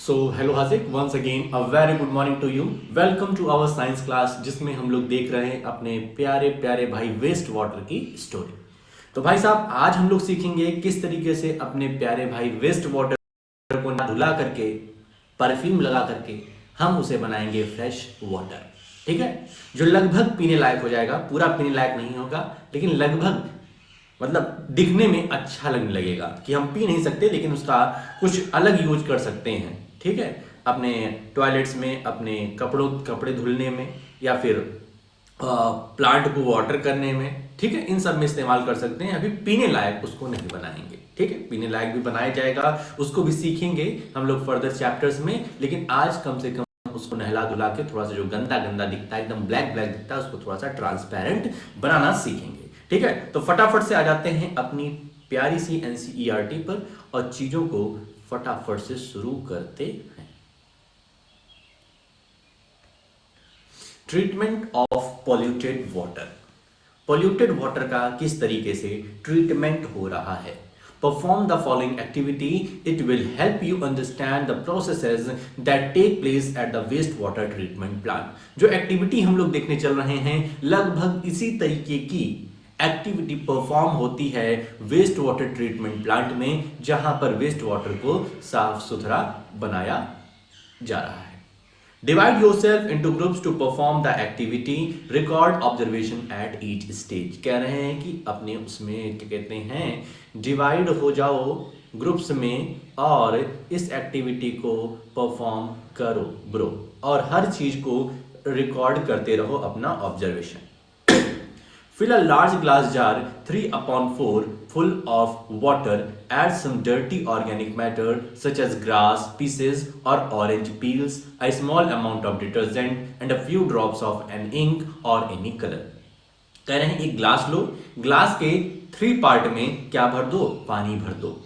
So hello Hazik once again a very good morning to you. Welcome to our science class जिसमें हम लोग देख रहे हैं अपने प्यारे प्यारे भाई वेस्ट वाटर की स्टोरी। तो भाई साहब आज हम लोग सीखेंगे किस तरीके से अपने प्यारे भाई वेस्ट वाटर को ना धुला करके परफ्यूम लगा करके हम उसे बनाएंगे फ्रेश वाटर। ठीक है, जो लगभग पीने लायक हो जाएगा, पूरा पीने लायक नहीं होगा लेकिन लगभग मतलब दिखने में अच्छा लगने लगेगा कि हम पी नहीं सकते लेकिन उसका कुछ अलग यूज कर सकते हैं। ठीक है, अपने टॉयलेट्स में, अपने कपड़े धुलने में, या फिर प्लांट को वाटर करने में। ठीक है, इन सब में इस्तेमाल कर सकते हैं। अभी पीने लायक उसको नहीं बनाएंगे। ठीक है, पीने लायक भी बनाया जाएगा, उसको भी सीखेंगे हम लोग फर्दर चैप्टर्स में। लेकिन आज कम से कम उसको नहला धुला के थोड़ा सा जो गंदा गंदा दिखता है, एकदम ब्लैक ब्लैक दिखता है, उसको थोड़ा सा ट्रांसपेरेंट बनाना सीखेंगे। ठीक है, तो फटाफट से आ जाते हैं अपनी प्यारी सी एनसीईआरटी पर और चीजों को फटाफट से शुरू करते हैं। Treatment of polluted water. Polluted water का किस तरीके से ट्रीटमेंट हो रहा है। Perform the following activity, it will help you understand the processes that take place at the waste water treatment plant. जो एक्टिविटी हम लोग देखने चल रहे हैं लगभग इसी तरीके की एक्टिविटी परफॉर्म होती है वेस्ट वाटर ट्रीटमेंट प्लांट में, जहां पर वेस्ट वाटर को साफ सुथरा बनाया जा रहा है। Divide yourself into groups to perform the activity, record observation at each stage. कह रहे हैं कि अपने उसमें क्या कहते हैं, डिवाइड हो जाओ ग्रुप्स में और इस एक्टिविटी को परफॉर्म करो ब्रो, और हर चीज को रिकॉर्ड करते रहो अपना observation. Fill a large glass jar 3/4 full of water. Add some dirty organic matter such as grass, pieces or orange peels, a small amount of detergent and a few drops of an ink or any color. कह रहे हैं एक glass लो, glass के 3 part में क्या भर दो, पानी भर दो।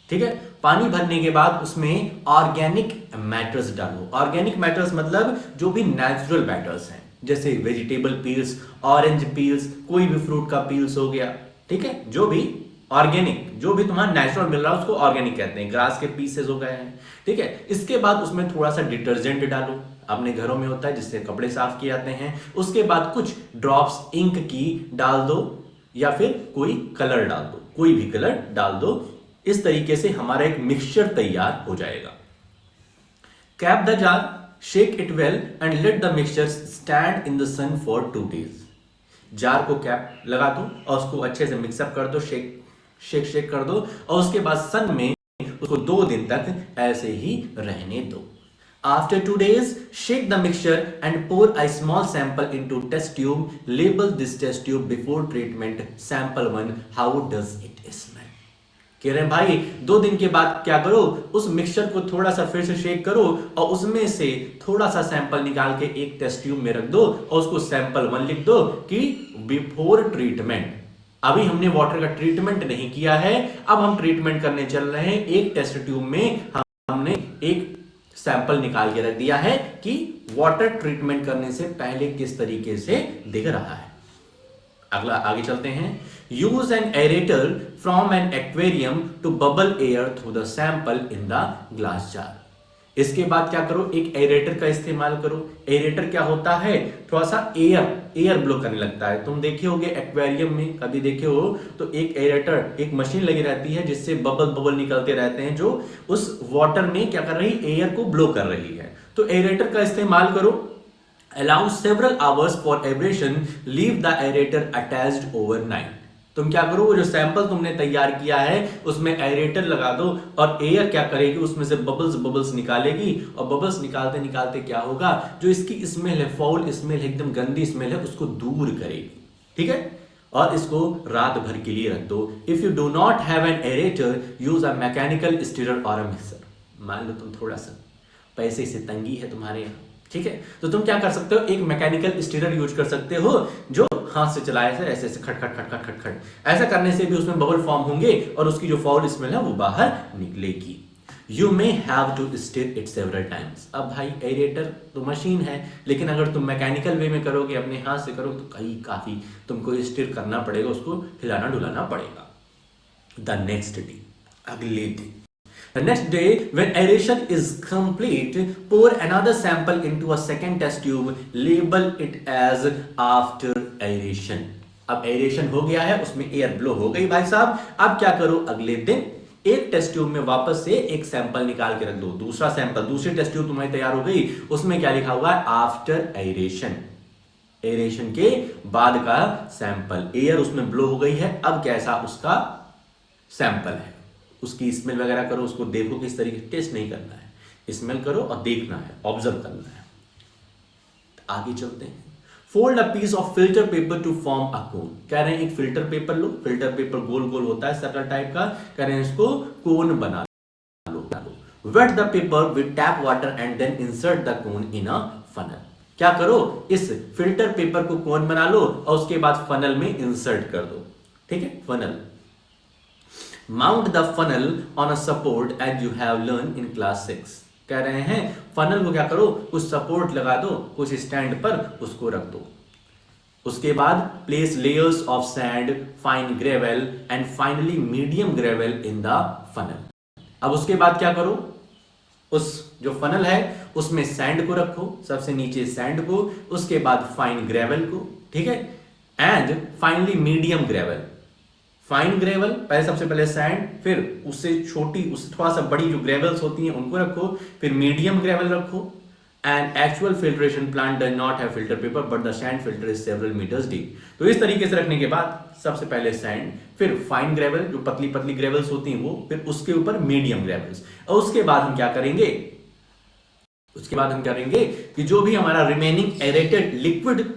ठीक है, पानी भरने के बाद उसमें ऑर्गेनिक मैटर्स डालो। ऑर्गेनिक मैटर्स मतलब जो भी नेचुरल मैटर्स हैं, जैसे वेजिटेबल पील्स, ऑरेंज पील्स, कोई भी फ्रूट का पील्स हो गया। ठीक है, जो भी ऑर्गेनिक, जो भी तुम्हारा नेचुरल मिल रहा है उसको ऑर्गेनिक कहते हैं। ग्रास के पीसेस हो गए हैं। ठीक है, इसके बाद उसमें थोड़ा सा डिटर्जेंट डालो, अपने घरों में होता है जिससे कपड़े साफ किए जाते हैं। उसके बाद कुछ ड्रॉप्स इंक की डाल दो या फिर कोई कलर डाल दो, कोई भी कलर डाल दो। इस तरीके से हमारा एक मिक्सचर तैयार हो जाएगा। Cap the jar, shake it well and let the mixture stand in the sun for 2 days। Jar को कैप लगा दो और उसको अच्छे से मिक्सअप कर दो, शेक कर दो, और उसके बाद सन में उसको 2 दिन तक ऐसे ही रहने दो। After 2 days, shake the mixture and pour a small sample into test tube. Label this test tube before treatment. Sample 1. How does it smell? कह रहे हैं भाई 2 दिन के बाद क्या करो, उस मिक्सचर को थोड़ा सा फिर से शेक करो और उसमें से थोड़ा सा सैंपल निकाल के एक टेस्ट ट्यूब में रख दो और उसको सैंपल 1 लिख दो कि बिफोर ट्रीटमेंट। अभी हमने वाटर का ट्रीटमेंट नहीं किया है, अब हम ट्रीटमेंट करने चल रहे हैं। एक टेस्ट ट्यूब में हमने एक सैंपल निकाल के रख दिया है कि वाटर ट्रीटमेंट करने से पहले किस तरीके से दिख रहा है। अगला आगे चलते हैं। Use an aerator from an aquarium to bubble air through the sample in the glass jar. इसके बाद क्या करो, एक एरेटर का इस्तेमाल करो। एरेटर क्या होता है, थोड़ा सा एयर ब्लो करने लगता है। तुम देखे होगे एक्वेरियम में, कभी देखे हो तो एक एरेटर, एक मशीन लगी रहती है जिससे बबल निकलते रहते हैं, जो उस वाटर में क्या कर रही है, एयर को ब्लो कर रही है। तो एरेटर का इस्तेमाल करो। Allow several hours for aeration. Leave the aerator attached overnight. तुम क्या करो, वो जो सैंपल तुमने तैयार किया है उसमें एरेटर लगा दो और एयर क्या करेगी, उसमें से बबल्स निकालेगी, और बबल्स निकालते निकालते क्या होगा, जो इसकी स्मेल है, फाउल स्मेल है, एकदम गंदी स्मेल है, उसको दूर करेगी। ठीक है, और इसको रात भर के लिए रख दो। If you do not have an aerator, use a mechanical stirrer और अ मिक्सर। मान लो तुम थोड़ा सा पैसे से तंगी है तुम्हारे यहाँ, ठीक है, तो तुम क्या कर सकते हो, एक मैकेनिकल स्टीरर यूज कर सकते हो जो हाथ से चलाए से ऐसे ऐसे खट खट खट खट खट खट। ऐसा करने से भी उसमें बबल फॉर्म होंगे और उसकी जो फाउल स्मेल है वो बाहर निकलेगी। You may have to stir it several times. अब भाई एरेटर तो मशीन है, लेकिन अगर तुम मैकेनिकल वे में करोगे, अपने हाथ से करोगे, तो काफी तुमको स्टीर करना पड़ेगा, उसको हिलाना डुलाना पड़ेगा। द नेक्स्ट डे, अगले दिन, The next day, when aeration is complete, pour another sample into a second test tube. Label it as after aeration. अब एरेशन हो गया है, उसमें एयर ब्लो हो गई भाई साहब। अब क्या करो, अगले दिन एक टेस्ट ट्यूब में वापस से एक सैंपल निकाल के रख दो। दूसरा सैंपल, दूसरी टेस्ट ट्यूब तुम्हारी तैयार हो गई, उसमें क्या लिखा हुआ है, आफ्टर एरेशन। एरेशन के बाद का सैंपल, एयर उसमें ब्लो हो गई है, अब कैसा उसका सैंपल है, उसकी स्मेल वगैरह करो, उसको देखो किस तरीके, टेस्ट नहीं करना है, स्मेल करो और देखना है, ऑब्जर्व करना है। आगे चलते हैं। Fold a piece of filter paper to form a cone. कह रहे हैं एक फिल्टर पेपर लो, फिल्टर पेपर गोल गोल होता है सर्कल टाइप का, कह रहे हैं इसको कोन बना लो। Wet the paper with tap water and then insert the cone in a funnel. क्या करो, इस फिल्टर पेपर को कोन बना लो और उसके बाद फनल में इंसर्ट कर दो। ठीक है, funnel. Mount the funnel on a support as you have learn in class 6। कह रहे हैं फनल को क्या करो, कुछ सपोर्ट लगा दो, कुछ स्टैंड पर उसको रख दो। उसके बाद place layers of sand, fine gravel and finally medium gravel in the funnel. अब उसके बाद क्या करो, उस जो फनल है उसमें सैंड को रखो, सबसे नीचे सैंड को, उसके बाद फाइन ग्रेवल को, ठीक है, and finally medium gravel. Fine gravel पहले, सबसे पहले सैंड, फिर उससे छोटी, उससे थोड़ा सा बड़ी जो ग्रेवल्स होती हैं उनको रखो, फिर मीडियम ग्रेवल रखो। And actual filtration plant does not have filter paper but the sand filter is several metres deep. तो इस तरीके से रखने के बाद सबसे पहले सैंड, फिर फाइन ग्रेवल जो पतली पतली ग्रेवल्स होती हैं वो, फिर उसके ऊपर मीडियम ग्रेवल्स। और उसके बाद हम क्या करेंगे, उसके बाद हम करेंगे कि जो भी हमारा रिमेनिंग एरेटेड लिक्विड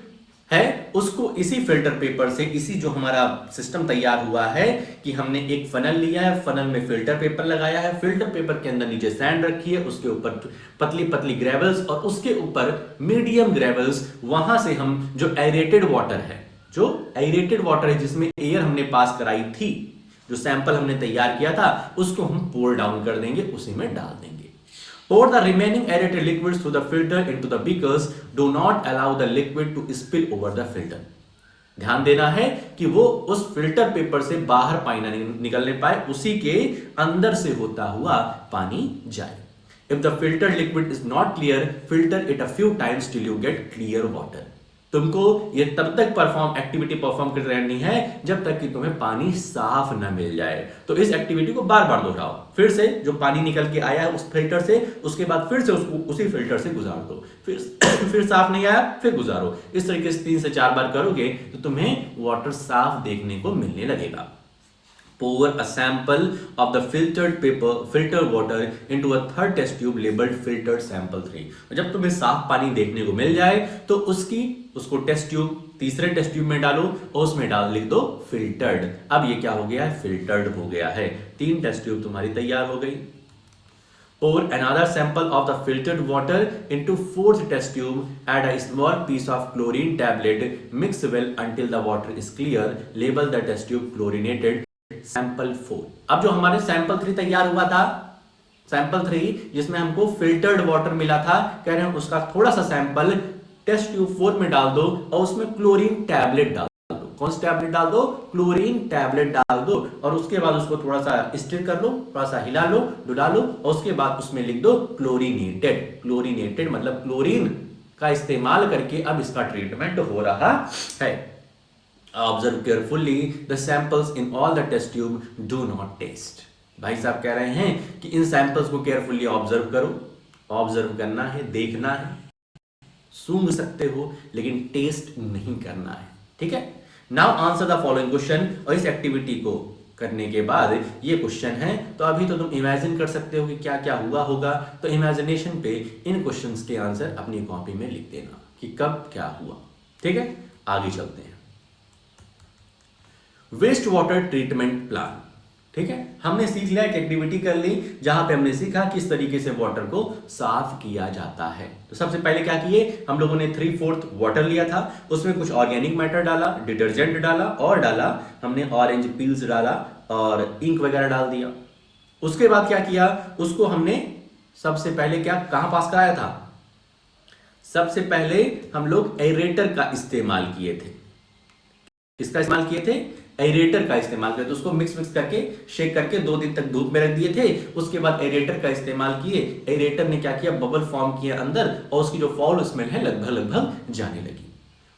है उसको इसी फिल्टर पेपर से, इसी जो हमारा सिस्टम तैयार हुआ है कि हमने एक फनल लिया है, फनल में फिल्टर पेपर लगाया है, फिल्टर पेपर के अंदर नीचे सैंड रखी है, उसके ऊपर पतली पतली ग्रेवल्स और उसके ऊपर मीडियम ग्रेवल्स। वहां से हम जो एरेटेड वाटर है, जो एरेटेड वाटर है जिसमें एयर हमने पास कराई थी, जो सैंपल हमने तैयार किया था, उसको हम पोर डाउन कर देंगे, उसी में डाल देंगे। Pour the remaining aerated liquids through the filter into the beakers. Do not allow the liquid to spill over the filter. ध्यान देना है कि वो उस फिल्टर पेपर से बाहर पानी ना निकलने पाए, उसी के अंदर से होता हुआ पानी जाए। If the filtered liquid is not clear, filter it a few times till you get clear water. तुमको ये तब तक एक्टिविटी परफॉर्म कर रहनी है जब तक कि तुम्हें पानी साफ ना मिल जाए। तो इस एक्टिविटी को बार बार दोहराओ, फिर से जो पानी निकल के आया है उस फिल्टर से, उसके बाद फिर से उसको उसी फिल्टर से गुजार दो, फिर साफ नहीं आया फिर गुजारो। इस तरीके से 3 से 4 बार करोगे तो तुम्हें वाटर साफ देखने को मिलने लगेगा। Pour a sample of the filtered water into a third test tube labeled filtered sample 3। जब तुम्हें साफ पानी देखने को मिल जाए तो उसको टेस्ट ट्यूब, तीसरे टेस्ट ट्यूब में डालो और उसमें लिख दो फिल्टर्ड। अब ये क्या हो गया है, फिल्टर्ड हो गया है। 3 टेस्ट ट्यूब तुम्हारी तैयार हो गई। Pour another sample of the filtered water into 4th test tube. Add a small piece of chlorine tablet. Mix well until the water is clear. Label the test tube chlorinated sample 4। अब जो हमारे sample 3 तैयार हुआ था, sample 3 जिसमें हमको filtered water मिला था, कह रहे हैं उसका थोड़ा सा सैंपल टेस्ट ट्यूब 4 में डाल दो और उसमें क्लोरीन टैबलेट डाल दो। कौन सा टैबलेट डाल दो, क्लोरीन टैबलेट डाल दो, और उसके बाद उसको थोड़ा सा स्टिर कर लो, थोड़ा सा हिला लो, डुला लो, और उसके बाद उसमें लिख दो क्लोरीनेटेड। क्लोरीनेटेड मतलब क्लोरीन का इस्तेमाल करके अब इसका ट्रीटमेंट हो रहा है। Observe carefully the samples in all the test tube. Do not taste. भाई साहब कह रहे हैं कि इन सैंपल्स को केयरफुली ऑब्जर्व करो। ऑब्जर्व करना है, देखना है, सूंघ सकते हो लेकिन टेस्ट नहीं करना है, ठीक है। Now answer the following question. और इस एक्टिविटी को करने के बाद ये क्वेश्चन है, तो अभी तो तुम इमेजिन कर सकते हो कि क्या क्या हुआ होगा। तो इमेजिनेशन पे इन क्वेश्चंस के आंसर अपनी कॉपी में लिख देना कि कब क्या हुआ, ठीक है। आगे चलते हैं। वेस्ट वाटर ट्रीटमेंट प्लान, ठीक है। हमने सीख लिया, एक एक्टिविटी कर ली जहां पे हमने सीखा किस तरीके से वाटर को साफ किया जाता है। तो सबसे पहले क्या किए, हम लोगों ने 3/4 वाटर लिया था, उसमें कुछ ऑर्गेनिक मैटर डाला, डिटर्जेंट डाला, और डाला हमने ऑरेंज पील्स डाला और इंक वगैरह डाल दिया। उसके बाद क्या किया, उसको हमने सबसे पहले कहां पास कराया था, सबसे पहले हम लोग एरेटर का इस्तेमाल किए थे। किसका इस्तेमाल किए थे, एरेटर का इस्तेमाल करते, उसको मिक्स करके शेक करके 2 दिन तक धूप में रख दिए थे। उसके बाद एरेटर का इस्तेमाल किए, एरेटर ने क्या किया, बबल फॉर्म किया अंदर, और उसकी जो फाउल स्मेल है लगभग जाने लगी।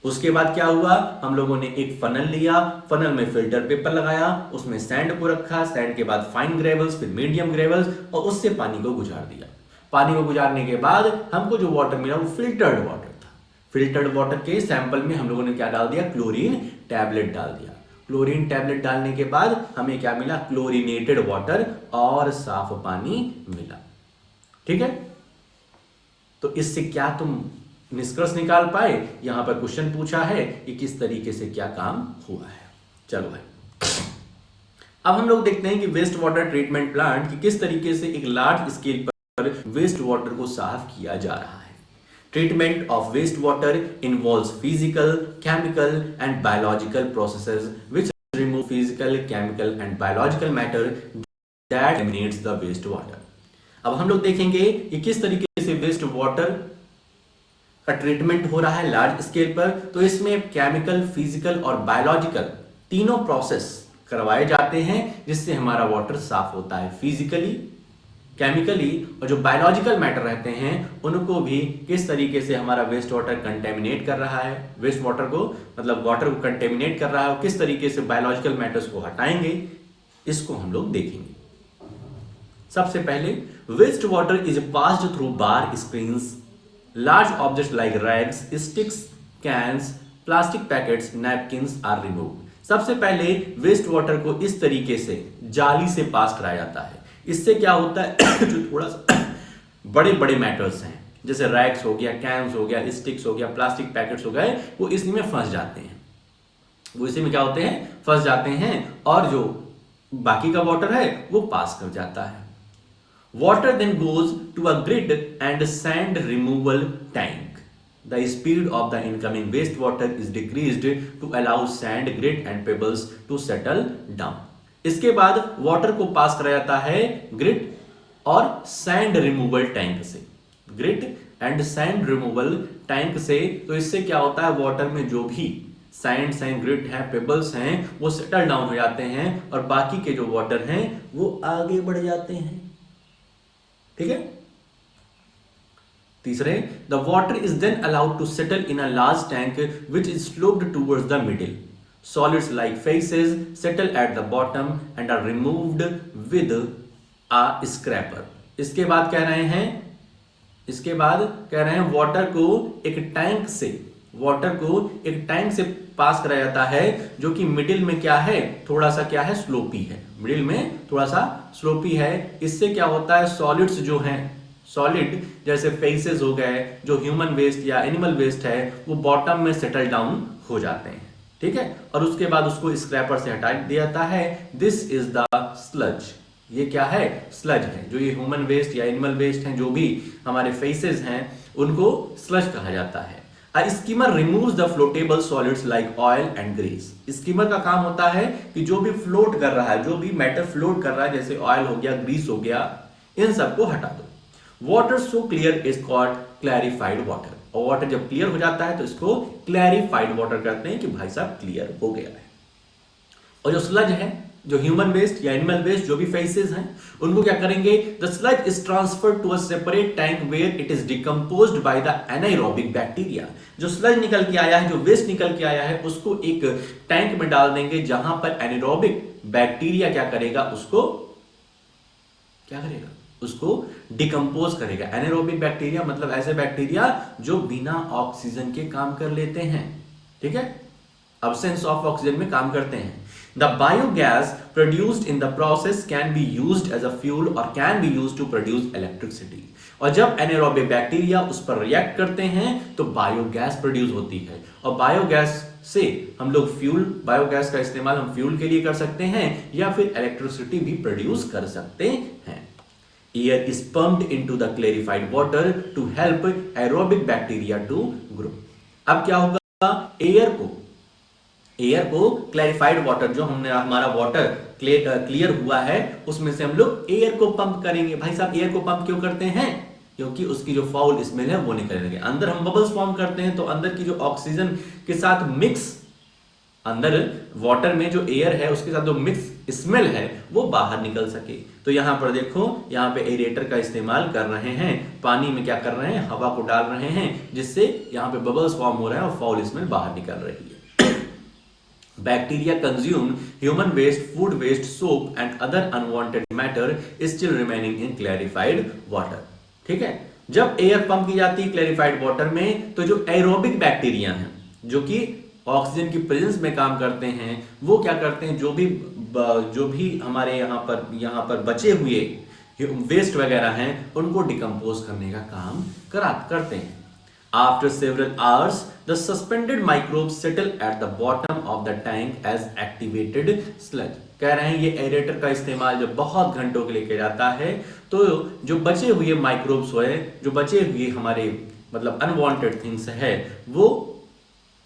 उसके बाद क्या हुआ, हम लोगों ने एक फनल लिया, फनल में फिल्टर पेपर लगाया, उसमें सैंड को रखा, सैंड के बाद फाइन ग्रेवल्स, फिर मीडियम ग्रेवल्स, और उससे पानी को गुजार दिया। पानी को गुजारने के बाद हमको जो वाटर मिला वो फिल्टर्ड वाटर था। फिल्टर्ड वाटर के सैंपल में हम लोगों ने क्या डाल दिया, क्लोरीन टैबलेट डाल दिया। क्लोरीन टैबलेट डालने के बाद हमें क्या मिला, क्लोरीनेटेड वाटर और साफ पानी मिला। ठीक है, तो इससे क्या तुम निष्कर्ष निकाल पाए, यहां पर क्वेश्चन पूछा है कि किस तरीके से क्या काम हुआ है। चलो भाई, अब हम लोग देखते हैं कि वेस्ट वाटर ट्रीटमेंट प्लांट की किस तरीके से एक लार्ज स्केल पर वेस्ट वाटर को साफ किया जा रहा है। Treatment of wastewater involves physical, chemical and biological processes which remove physical, chemical and biological matter that contaminates the wastewater. अब हम लोग देखेंगे कि किस तरीके से वेस्ट वाटर का ट्रीटमेंट हो रहा है लार्ज स्केल पर। तो इसमें केमिकल, फिजिकल और बायोलॉजिकल तीनों प्रोसेस करवाए जाते हैं जिससे हमारा वाटर साफ होता है। फिजिकली, केमिकली और जो बायोलॉजिकल मैटर रहते हैं उनको भी किस तरीके से हमारा वेस्ट वाटर कंटेमिनेट कर रहा है, वेस्ट वाटर को मतलब वाटर को कंटेमिनेट कर रहा है, और किस तरीके से बायोलॉजिकल मैटर्स को हटाएंगे, इसको हम लोग देखेंगे। सबसे पहले, waste water is passed through bar screens, large objects like rags, sticks, cans, plastic packets, napkins are removed. सबसे पहले वेस्ट वाटर को इस तरीके से जाली से पास कराया जाता है। इससे क्या होता है जो थोड़ा सा बड़े बड़े मैटर्स हैं, जैसे रैक्स हो गया, कैन्स हो गया, स्टिक्स हो गया, प्लास्टिक पैकेट्स हो गए, वो इसी में फंस जाते हैं। वो इसी में क्या होते हैं, फंस जाते हैं, और जो बाकी का वाटर है वो पास कर जाता है। Water then goes to a grid and sand removal tank. The speed of the incoming waste water is decreased to allow sand, grid and pebbles to settle down. इसके बाद वाटर को पास कराया जाता है ग्रिड और सैंड रिमूवल टैंक से, grid and sand removal tank से। तो इससे क्या होता है, वाटर में जो भी सैंड्स हैं, ग्रिड हैं, पेबल्स हैं, वो सेटल डाउन हो जाते हैं और बाकी के जो वाटर हैं वो आगे बढ़ जाते हैं। ठीक है। तीसरे, the water is then allowed to settle in a large tank which is sloped towards the middle. Solids like faces settle at the bottom and are removed with a scraper. इसके बाद कह रहे हैं वाटर को एक tank से पास कराया जाता है जो कि मिडिल में क्या है, थोड़ा सा क्या है, स्लोपी है। मिडिल में थोड़ा सा स्लोपी है। इससे क्या होता है, सॉलिड्स जो हैं, सॉलिड जैसे फेसेस हो गए, जो ह्यूमन वेस्ट या एनिमल वेस्ट है, वो बॉटम में सेटल डाउन हो जाते हैं। ठीक है, और उसके बाद उसको स्क्रैपर से हटा दिया जाता है। This is the sludge. ये क्या है, स्लज है। जो ये ह्यूमन वेस्ट या एनिमल वेस्ट हैं, जो भी हमारे फेसेस हैं, उनको स्लज कहा जाता है। A skimmer removes the floatable solids like oil and grease. Schemer का काम होता है कि जो भी फ्लोट कर रहा है, जो भी मैटर फ्लोट कर रहा है, जैसे ऑयल हो गया, ग्रीस हो गया, इन सबको हटा दो। Water so clear is called clarified water. और वाटर जब क्लियर हो जाता है तो इसको क्लैरिफाइड वाटर कहते हैं कि भाई साहब क्लियर हो गया है। और जो स्लज है, जो ह्यूमन वेस्ट या एनिमल वेस्ट, जो भी फेसेस हैं, उनको क्या करेंगे, the sludge is transferred to a separate tank where it is decomposed by the anaerobic bacteria. जो स्लज निकल के आया है, जो वेस्ट निकल के आया है, उसको एक टैंक में डाल देंगे जहां पर एनाएरोबिक बैक्टीरिया क्या करेगा, उसको डिकम्पोज करेगा। एनाएरोबिक बैक्टीरिया मतलब ऐसे बैक्टीरिया जो बिना ऑक्सीजन के काम कर लेते हैं। ठीक है, absence of ऑक्सीजन में काम करते हैं। The biogas produced in the process can be used as a fuel or can be used to produce electricity. और जब एनाएरोबिक बैक्टीरिया उस पर रिएक्ट करते हैं तो बायोगैस प्रोड्यूस होती है, और बायोगैस से हम लोग बायोगैस का इस्तेमाल हम फ्यूल के लिए कर सकते हैं या फिर इलेक्ट्रिसिटी भी प्रोड्यूस कर सकते हैं। Air is pumped into the clarified water to help aerobic bacteria to grow. अब क्या होगा, एयर को क्लैरिफाइड वाटर, जो हमने हमारा वाटर क्लियर हुआ है, उसमें से हम लोग एयर को पंप करेंगे। भाई साहब, एयर को पंप क्यों करते हैं, क्योंकि उसकी जो फाउल स्मेल है वो निकलने लगे। अंदर हम बबल्स फॉर्म करते हैं तो अंदर की जो ऑक्सीजन के साथ मिक्स अंदर वाटर में जो एयर है उसके साथ जो मिक्स स्मेल है वो बाहर निकल सके। तो यहाँ पर देखो, यहाँ पे एरेटर का इस्तेमाल कर रहे हैं, पानी में क्या कर रहे हैं, हवा को डाल रहे हैं, जिससे यहाँ पे बबल्स फॉर्म हो रहे हैं और फाउल स्मेल बाहर निकल रही है। Bacteria consume human waste, food waste, soap and other unwanted matter is still remaining in clarified water. ठीक है, जब एयर पंप की जाती है क्लैरिफाइड वाटर में, तो जो एरोबिक बैक्टीरिया हैं जो कि ऑक्सीजन की प्रेजेंस में काम करते हैं, वो क्या करते हैं, जो भी हमारे यहाँ पर बचे हुए वेस्ट वगैरह हैं उनको डिकम्पोज करने का काम करते हैं। After several hours, the suspended microbes settle at the bottom of the tank as activated sludge. कह रहे हैं ये एरेटर का इस्तेमाल जब बहुत घंटों के लिए किया जाता है, तो जो बचे हुए माइक्रोब्स है, जो बचे हुए हमारे मतलब अनवांटेड थिंग्स है, वो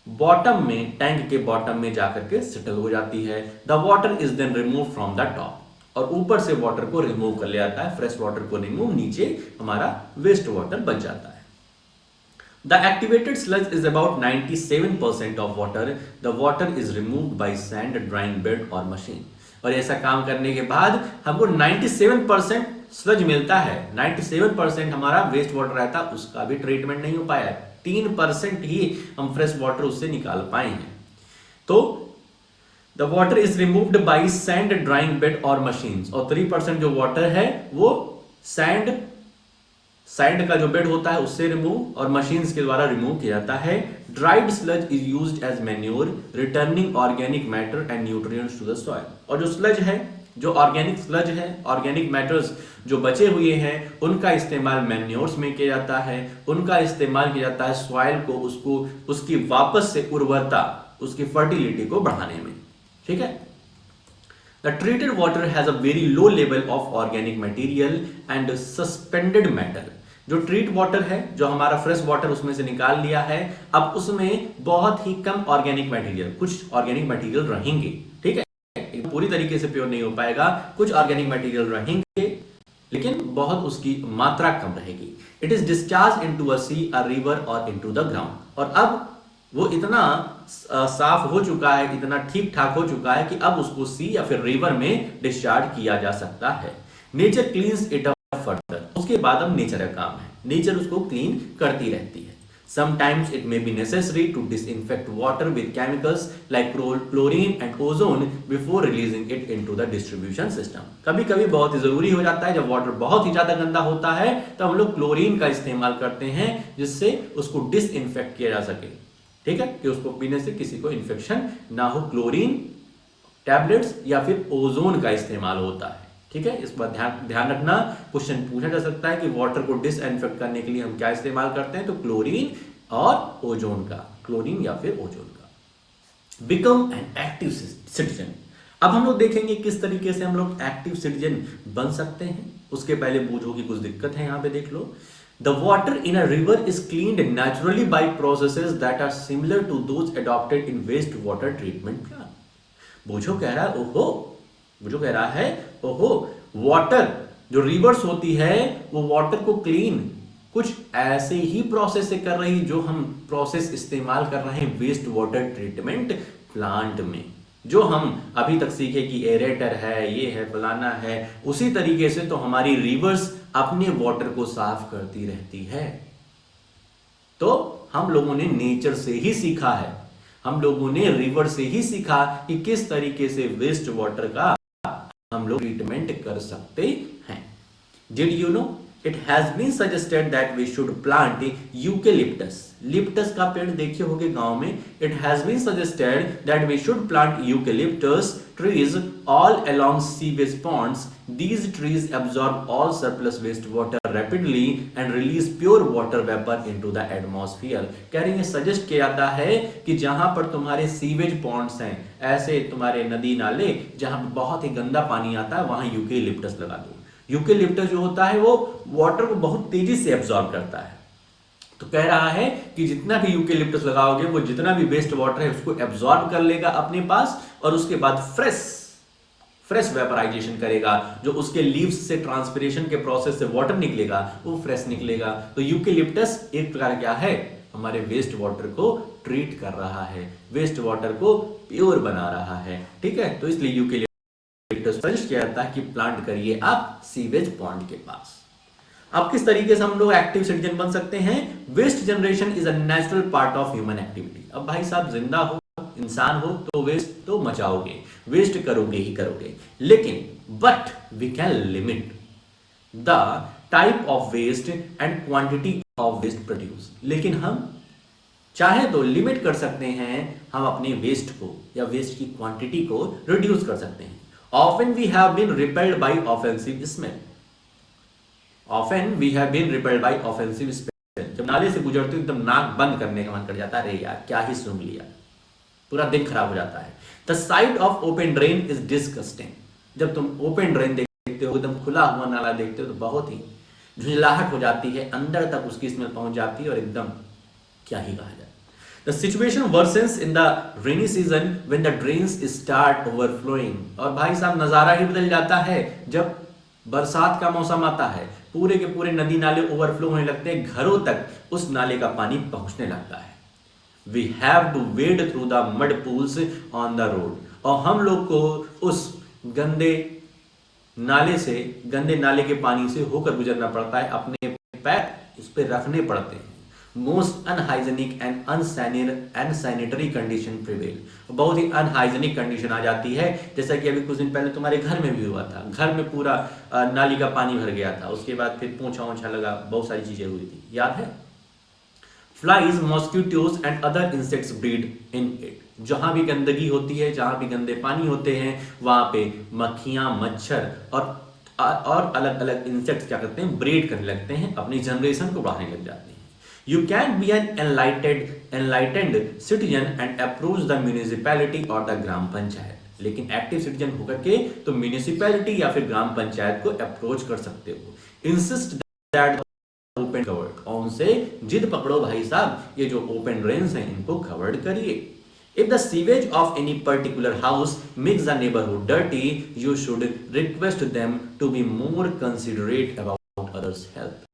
बॉटम में, टैंक के बॉटम में जाकर के सेटल हो जाती है। The water is then remove from the top, और ऊपर से वाटर को रिमूव कर लिया जाता है, फ्रेश वाटर को रिमूव, नीचे हमारा वेस्ट वाटर बच जाता है। The activated sludge is about 97% of water. The water is removed by sand drying bed or machine. और ऐसा काम करने के बाद हमको 97% स्लज मिलता है। 97% हमारा वेस्ट वाटर रहता, उसका भी ट्रीटमेंट नहीं हो पाया है। 3% ही हम फ्रेश वाटर उससे निकाल पाए हैं। तो the water is removed by sand drawing bed और मशीन्स, और 3% जो वाटर है वो सैंड का जो बेड होता है उससे रिमूव और मशीन्स के द्वारा रिमूव किया जाता है। Dried sludge is used as manure, returning organic matter and nutrients to the soil. और जो स्लज है, जो ऑर्गेनिक स्लज है, ऑर्गेनिक मैटर्स जो बचे हुए हैं, उनका इस्तेमाल मैन्योर्स में किया जाता है, उनका इस्तेमाल किया जाता है सॉइल को, उसकी वापस से उर्वरता, उसकी फर्टिलिटी को बढ़ाने में। ठीक है। The treated water has a very low level of organic material and suspended matter. जो ट्रीट वाटर है, जो हमारा फ्रेश वाटर उसमें से निकाल लिया है, अब उसमें बहुत ही कम ऑर्गेनिक मटेरियल, कुछ ऑर्गेनिक मटेरियल रहेंगे। ठीक है, पूरी तरीके से प्योर नहीं हो पाएगा, कुछ ऑर्गेनिक मटेरियल रहेंगे, लेकिन बहुत उसकी मात्रा कम रहेगी। It is discharge into a sea, a river or into the ground. और अब वो इतना साफ हो चुका है, इतना ठीक ठाक हो चुका है कि अब उसको सी या फिर रिवर में डिस्चार्ज किया जा सकता है। Nature cleans it up further, उसके बाद अब नेचर का काम है, नेचर उसको क्लीन करती रहती है। Sometimes it may be necessary to disinfect water with chemicals like chlorine and ozone before releasing it into the distribution system. कभी कभी बहुत ही जरूरी हो जाता है, जब वाटर बहुत ही ज्यादा गंदा होता है तो हम लोग क्लोरीन का इस्तेमाल करते हैं, जिससे उसको डिसइंफेक्ट किया जा सके। ठीक है, कि उसको पीने से किसी को इन्फेक्शन ना हो। क्लोरीन टैबलेट्स या फिर ओजोन का इस्तेमाल होता है। ठीक है, इस पर ध्यान रखना, क्वेश्चन पूछा जा सकता है कि वाटर को डिसइंफेक्ट करने के लिए हम क्या इस्तेमाल करते हैं, तो क्लोरीन और ओजोन का, क्लोरीन या फिर ओजोन का। Become an active citizen. अब हम लोग देखेंगे किस तरीके से हम लोग एक्टिव सिटीजन बन सकते हैं। उसके पहले बूझो की कुछ दिक्कत है, यहां पे देख लो। The water in a river is cleaned naturally by processes that are similar to those adopted in wastewater treatment plant. बूझो कह रहा है, ओहो, बूझो कह रहा है, ओहो, वाटर जो रिवर्स होती है वो वाटर को क्लीन कुछ ऐसे ही प्रोसेस से कर रही जो हम प्रोसेस इस्तेमाल कर रहे हैं वेस्ट वाटर ट्रीटमेंट प्लांट में, जो हम अभी तक सीखे कि एरेटर है, ये है, फलाना है। उसी तरीके से तो हमारी रिवर्स अपने वाटर को साफ करती रहती है। तो हम लोगों ने नेचर से ही सीखा है, हम लोगों ने रिवर से ही सीखा कि किस तरीके से वेस्ट वाटर का हम लोग ट्रीटमेंट कर सकते हैं। Did you know it has been suggested that we should plant eucalyptus. लिप्टस का पेड़ देखे होंगे गांव में। It has been suggested that we should plant eucalyptus trees all along sewage ponds. These trees absorb all surplus wastewater rapidly and release pure water vapor into the atmosphere. कह रही है, सजेस्ट किया जाता है कि जहां पर तुम्हारे सीवेज पॉन्ड्स हैं, ऐसे तुम्हारे नदी नाले जहां पर बहुत ही गंदा पानी आता है, वहां यूकेलिप्टस लगा दो। यूकेलिप्टस जो होता है वो वाटर को बहुत तेजी से एब्जॉर्ब करता है। तो कह रहा है कि जितना भी यूकेलिप्टस लगाओगे वो जितना भी वेस्ट वाटर है उसको एब्जॉर्ब कर लेगा अपने पास, और उसके बाद फ्रेश वेपराइजेशन करेगा। जो उसके लीव्स से ट्रांसपिरेशन के प्रोसेस से वाटर निकलेगा वो फ्रेश निकलेगा। तो यूकेलिप्टस एक प्रकार क्या है, हमारे वेस्ट वाटर को ट्रीट कर रहा है, वेस्ट वाटर को प्योर बना रहा है। ठीक है, तो इसलिए यूकेलिप्टस सजेस्ट किया जाता है कि प्लांट करिए आप सीवेज पॉन्ड के पास। अब किस तरीके से हम लोग एक्टिव सिटीजन बन सकते हैं? Waste generation is a natural part of human activity. अब भाई साहब जिंदा हो, इंसान हो तो वेस्ट तो मचाओगे, वेस्ट करोगे ही करोगे, लेकिन but we can limit the type of waste and quantity of waste produce. लेकिन हम चाहे तो लिमिट कर सकते हैं, हम अपने वेस्ट को या वेस्ट की क्वांटिटी को रिड्यूस कर सकते हैं। Often we have been repelled by offensive smell, often we have been repelled by offensive smell. जब नाले से गुजरते हो एकदम नाक बंद करने का मन कर जाता है, अरे यार क्या ही सूंघ लिया, पूरा दिन खराब हो जाता है। The site of open drain is disgusting. जब तुम ओपन ड्रेन देखते हो, एकदम खुला हुआ नाला देखते हो तो बहुत ही झुंझलाहट हो जाती है, अंदर तक उसकी स्मेल पहुंच जाती है और एकदम क्या ही कहा जाए। The situation worsens in the rainy season when the drains start overflowing। और भाई साहब नजारा ही बदल जाता है जब बरसात का मौसम आता है, पूरे के पूरे नदी नाले ओवरफ्लो होने लगते हैं, घरों तक उस नाले का पानी पहुंचने लगता है। We have to wade through the mud pools on the road। और हम लोग को उस गंदे नाले के पानी से होकर गुजरना पड़ता है, अपने पैर उस पर रखने पड़ते हैं। Most unhygienic and unsanitary condition prevail. बहुत ही अनहाइजेनिक कंडीशन आ जाती है, जैसा कि अभी कुछ दिन पहले तुम्हारे घर में भी हुआ था, घर में पूरा नाली का पानी भर गया था, उसके बाद फिर पोंछा ओछा लगा, बहुत सारी चीजें हुई थी, याद है? Flies, mosquitoes and other insects breed in it. जहां भी गंदगी होती है, जहां भी गंदे पानी होते हैं, वहां पे मक्खियां, मच्छर और अलग अलग इंसेक्ट्स क्या करते हैं, ब्रीड करने लगते हैं, अपनी जनरेशन को बढ़ाने लग जाते हैं। You can be an enlightened citizen and approach the municipality or the ग्राम पंचायत। लेकिन एक्टिव सिटीजन होकर के तो म्यूनिसिपैलिटी या फिर ग्राम पंचायत को अप्रोच कर सकते हो। इंसिस्ट दैट ओपन कवर्ड, और उनसे जिद पकड़ो भाई साहब, ये जो ओपन ड्रेन्स हैं इनको कवर्ड करिए। If the sewage of any particular house makes the neighborhood dirty, you should request them to be more considerate about others' health।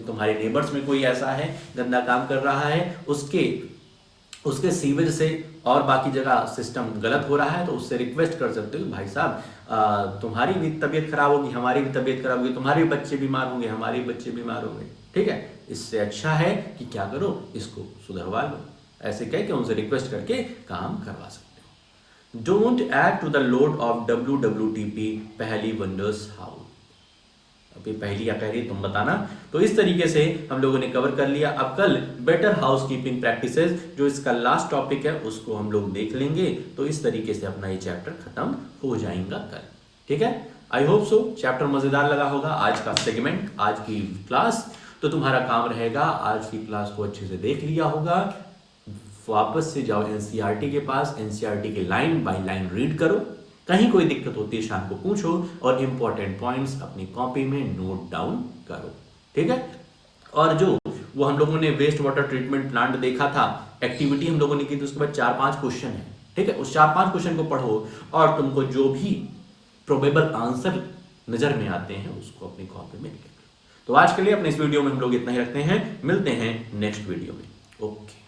तुम्हारे नेबर्स में कोई ऐसा है गंदा काम कर रहा है, उसके सीवेज से और बाकी जगह सिस्टम गलत हो रहा है, तो उससे रिक्वेस्ट कर सकते हो भाई साहब तुम्हारी भी तबीयत खराब होगी, हमारी भी तबीयत खराब होगी, तुम्हारे बच्चे बीमार होंगे, हमारे बच्चे बीमार होंगे, ठीक है, इससे अच्छा है कि क्या करो, इसको सुधरवा लो। ऐसे कह के उनसे रिक्वेस्ट करके काम करवा सकते हो। Don't add to the load of WWTP पहली वंडर्स हाउस। अभी पहली या कह रही तुम बताना। तो इस तरीके से हम लोगों ने कवर कर लिया। अब कल बेटर हाउसकीपिंग प्रैक्टिसेस, जो इसका लास्ट टॉपिक है, उसको हम लोग देख लेंगे। तो इस तरीके से अपना ये चैप्टर खत्म हो जाएगा कल, ठीक है। आई होप सो चैप्टर मजेदार लगा होगा, आज का सेगमेंट, आज की क्लास। तो तुम्हारा काम रहेगा, आज की क्लास को अच्छे से देख लिया होगा, वापस से जाओ एनसीईआरटी के पास, एनसीईआरटी के लाइन बाय लाइन रीड करो, कहीं कोई दिक्कत होती है शाम को पूछो, और इंपॉर्टेंट पॉइंट्स अपनी कॉपी में नोट डाउन करो, ठीक है। और जो वो हम लोगों ने वेस्ट वाटर ट्रीटमेंट प्लांट देखा था, एक्टिविटी हम लोगों ने की थी, उसके बाद 4-5 क्वेश्चन है, ठीक है। उस 4-5 क्वेश्चन को पढ़ो और तुमको जो भी प्रोबेबल आंसर नजर में आते हैं उसको अपनी कॉपी में लिख लो। तो आज के लिए अपने इस वीडियो में हम लोग इतना ही रखते हैं, मिलते हैं नेक्स्ट वीडियो में, ओके।